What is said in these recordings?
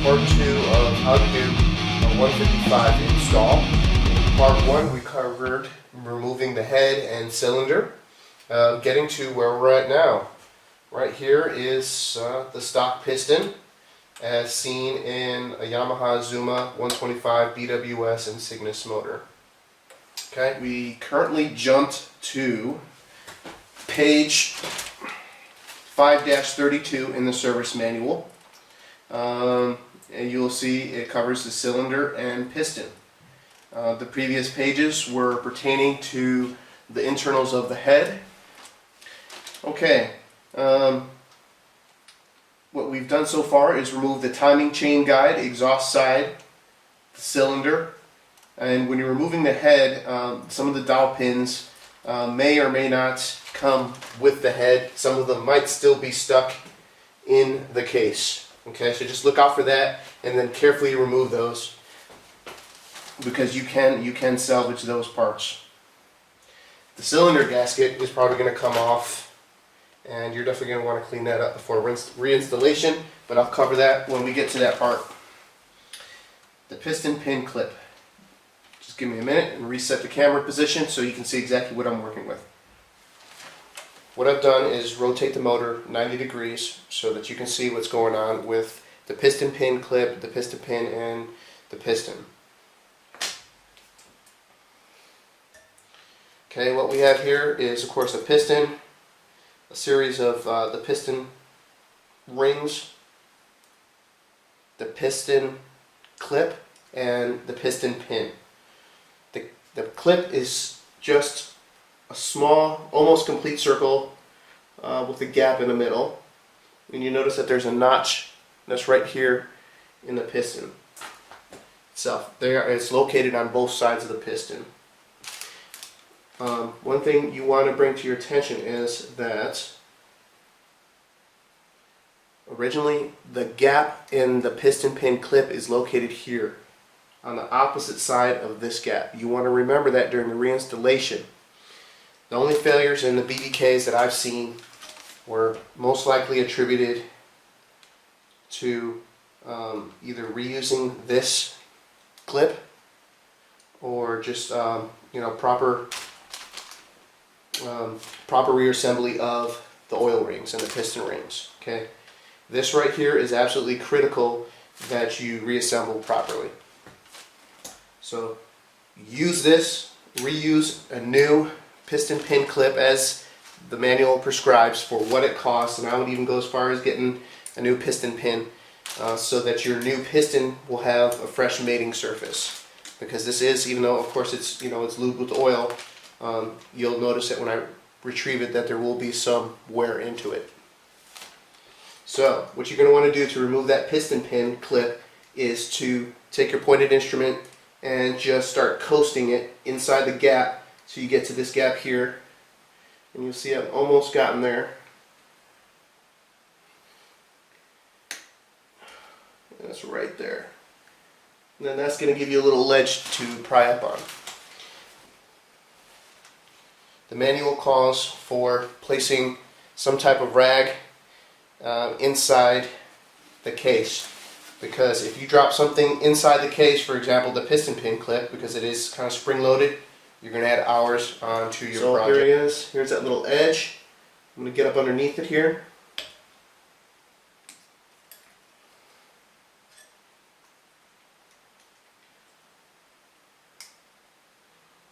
part 2 of how to do a 155 install. In part 1 we covered removing the head and cylinder. Getting to where we're at now. Right here is the stock piston as seen in a Yamaha Zuma 125 BWS and Cygnus motor. Okay, we currently jumped to page 5-32 in the service manual. And you'll see it covers the cylinder and piston. The previous pages were pertaining to the internals of the head. Okay, what we've done so far is remove the timing chain guide, exhaust side, the cylinder, and when you're removing the head, some of the dowel pins may or may not come with the head. Some of them might still be stuck in the case. Okay, so just look out for that and then carefully remove those because you can salvage those parts. The cylinder gasket is probably going to come off and you're definitely going to want to clean that up before reinstallation, but I'll cover that when we get to that part. The piston pin clip. Just give me a minute and reset the camera position so you can see exactly what I'm working with. What I've done is rotate the motor 90 degrees so that you can see what's going on with the piston pin clip, the piston pin, and the piston. Okay, what we have here is of course a piston, a series of the piston rings, the piston clip, and the piston pin. The clip is just a small, almost complete circle with a gap in the middle. And you notice that there's a notch that's right here in the piston itself. It's located on both sides of the piston. One thing you want to bring to your attention is that originally the gap in the piston pin clip is located here on the opposite side of this gap. You want to remember that during the reinstallation. The only failures in the BDKs that I've seen were most likely attributed to either reusing this clip or just proper reassembly of the oil rings and the piston rings. Okay, this right here is absolutely critical that you reassemble properly. So use this, reuse a new piston pin clip as the manual prescribes for what it costs, and I would even go as far as getting a new piston pin so that your new piston will have a fresh mating surface. Because this is, even though of course it's it's lubed with oil, you'll notice that when I retrieve it that there will be some wear into it. So what you're going to want to do to remove that piston pin clip is to take your pointed instrument and just start coasting it inside the gap so you get to this gap here, and you'll see I've almost gotten there. And that's right there. And then that's going to give you a little ledge to pry up on. The manual calls for placing some type of rag inside the case, because if you drop something inside the case, for example the piston pin clip, because it is kind of spring loaded, you're going to add hours onto your project. So here it is. Here's that little edge. I'm going to get up underneath it here.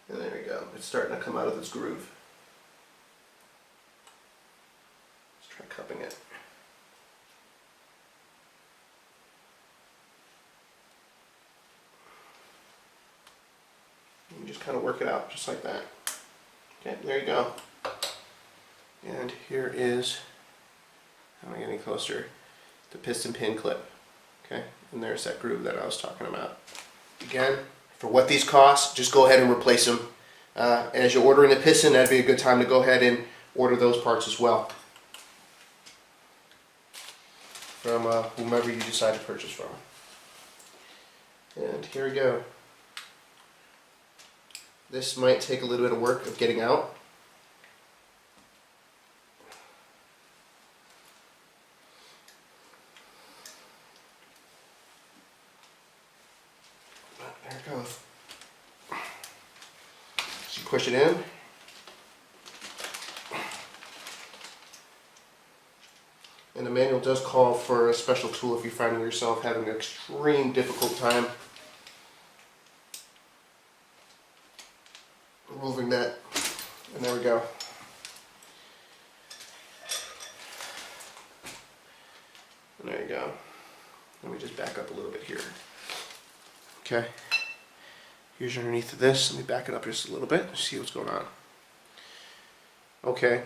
And there we go. It's starting to come out of this groove. Let's try cupping it. You just kind of work it out just like that. Okay, there you go. And here is, how am I getting closer? The piston pin clip. Okay, and there's that groove that I was talking about. Again, for what these cost, just go ahead and replace them. As you're ordering the piston, that'd be a good time to go ahead and order those parts as well from whomever you decide to purchase from. And here we go. This might take a little bit of work of getting out. push it in. And the manual does call for a special tool if you're finding yourself having an extreme difficult time removing that. And there we go. And there you go. Let me just back up a little bit here. Okay. Here's underneath of this. Let me back it up just a little bit, see what's going on. Okay.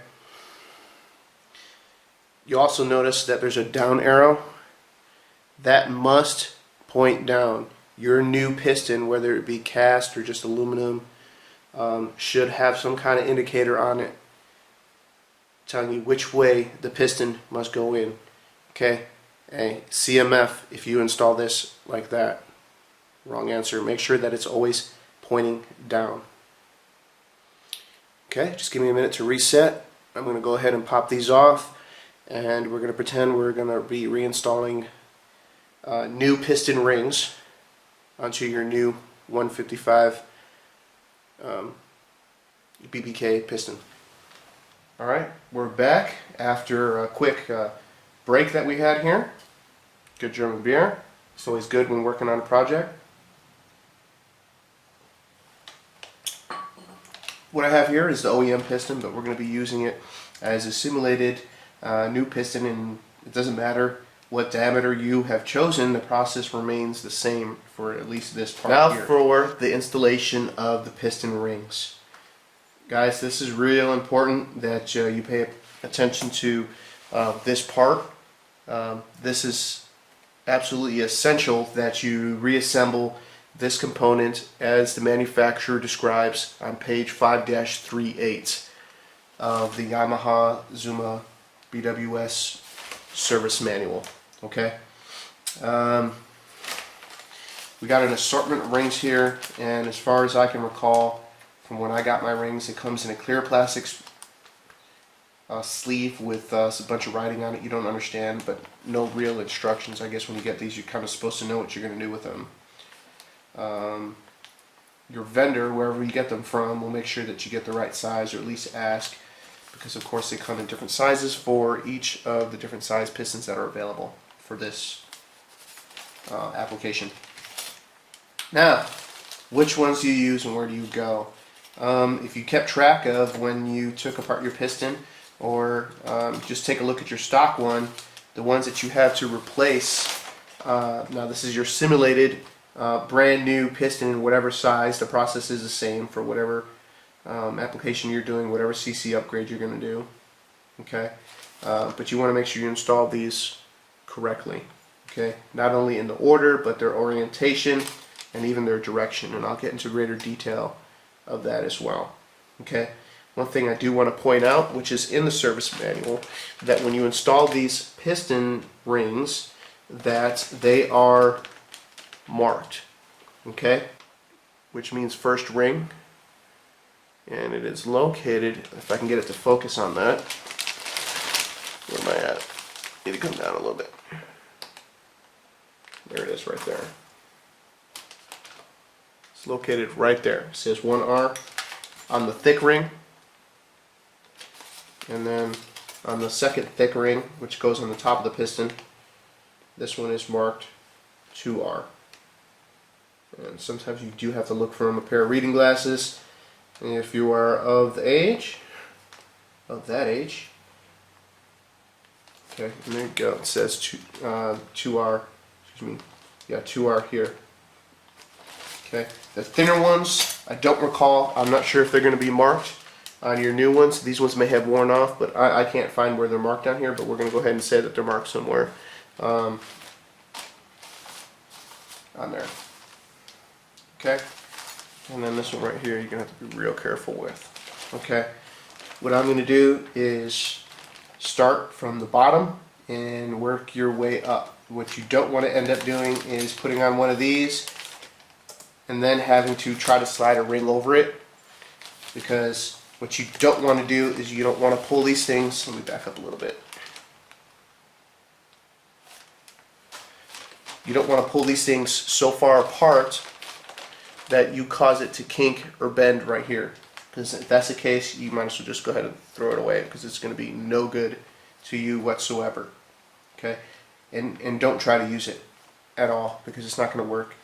You also notice that there's a down arrow. That must point down. Your new piston, whether it be cast or just aluminum, should have some kind of indicator on it telling you which way the piston must go in. Okay? A CMF, if you install this like that. Wrong answer. Make sure that it's always pointing down. Okay, just give me a minute to reset. I'm going to go ahead and pop these off, and we're going to pretend we're going to be reinstalling new piston rings onto your new 155 BBK piston. Alright, we're back after a quick break that we had here. Good German beer. It's always good when working on a project. What I have here is the OEM piston, but we're going to be using it as a simulated new piston, and it doesn't matter what diameter you have chosen, the process remains the same for at least this part now here. For the installation of the piston rings. Guys, this is real important that you pay attention to this part. This is absolutely essential that you reassemble this component as the manufacturer describes on page 5-38 of the Yamaha Zuma BWS service manual. Okay, we got an assortment of rings here, and as far as I can recall from when I got my rings, it comes in a clear plastic sleeve with a bunch of writing on it you don't understand, but no real instructions. I guess when you get these, you're kind of supposed to know what you're going to do with them. Your vendor, wherever you get them from, will make sure that you get the right size, or at least ask, because of course they come in different sizes for each of the different size pistons that are available for this application. Now, which ones do you use and where do you go? If you kept track of when you took apart your piston, or just take a look at your stock one, the ones that you have to replace, now this is your simulated brand new piston in whatever size. The process is the same for whatever application you're doing, whatever CC upgrade you're going to do. Okay, but you want to make sure you install these correctly. Okay, not only in the order, but their orientation and even their direction, and I'll get into greater detail of that as well. Okay, one thing I do want to point out, which is in the service manual, that when you install these piston rings, that they are marked. Okay, which means first ring, and it is located, if I can get it to focus on that. Where am I at? Need to come down a little bit. There it is, right there. It's located right there. It says 1R on the thick ring, and then on the second thick ring, which goes on the top of the piston, this one is marked 2R. And sometimes you do have to look for a pair of reading glasses. And if you are of the age, of that age, okay, and there you go. It says 2R, excuse me, yeah, 2R here. Okay, the thinner ones, I don't recall. I'm not sure if they're going to be marked on your new ones. These ones may have worn off, but I can't find where they're marked down here. But we're going to go ahead and say that they're marked somewhere on there. Okay, and then this one right here, you're going to have to be real careful with. Okay, what I'm going to do is start from the bottom and work your way up. What you don't want to end up doing is putting on one of these and then having to try to slide a ring over it, because what you don't want to do is you don't want to pull these things. Let me back up a little bit. You don't want to pull these things so far apart that you cause it to kink or bend right here. Because if that's the case, you might as well just go ahead and throw it away, because it's going to be no good to you whatsoever. Okay, and don't try to use it at all, because it's not going to work.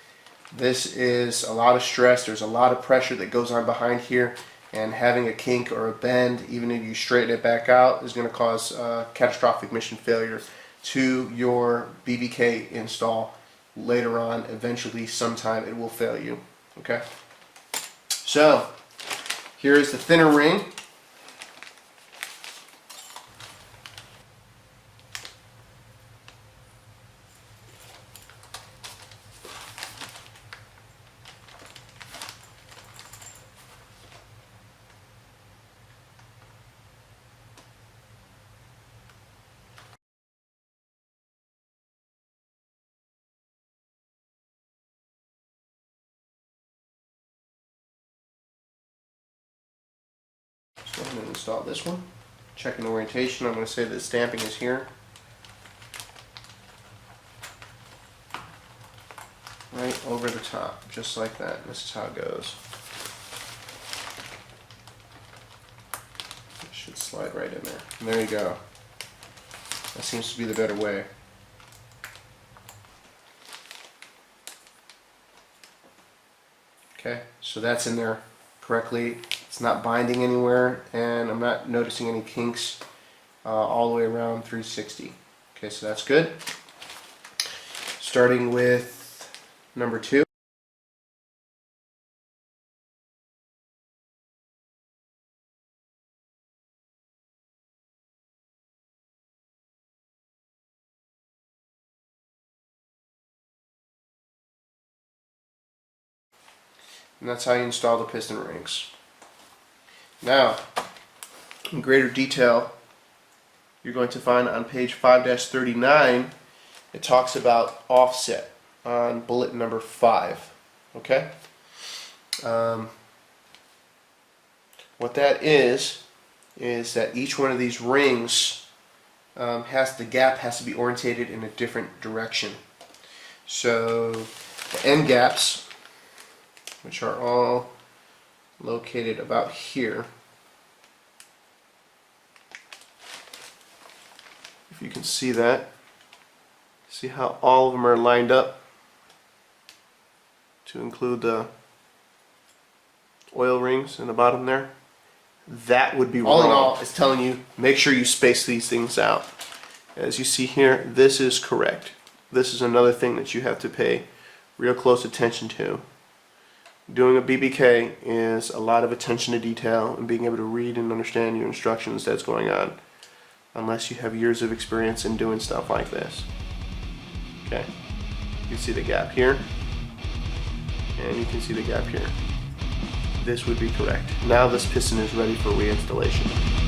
This is a lot of stress. There's a lot of pressure that goes on behind here, and having a kink or a bend, even if you straighten it back out, is going to cause catastrophic mission failure to your BBK install later on. Eventually, sometime, it will fail you. Okay, so here is the thinner ring. So I'm going to install this one. Checking orientation, I'm going to say that the stamping is here. Right over the top, just like that. This is how it goes. It should slide right in there. And there you go. That seems to be the better way. Okay, so that's in there correctly. It's not binding anywhere, and I'm not noticing any kinks all the way around 360. Okay, so that's good. Starting with number 2. And that's how you install the piston rings. Now, in greater detail, you're going to find on page 5-39, it talks about offset on bullet number 5. Okay? What that is that each one of these rings the gap has to be orientated in a different direction. So the end gaps, which are all located about here, if you can see that, see how all of them are lined up to include the oil rings in the bottom there. That would be all wrong. All in all, it's telling you make sure you space these things out. As you see here, this is correct. This is another thing that you have to pay real close attention to. Doing a BBK is a lot of attention to detail and being able to read and understand your instructions that's going on, unless you have years of experience in doing stuff like this. Okay, you can see the gap here, and you can see the gap here. This would be correct. Now this piston is ready for reinstallation.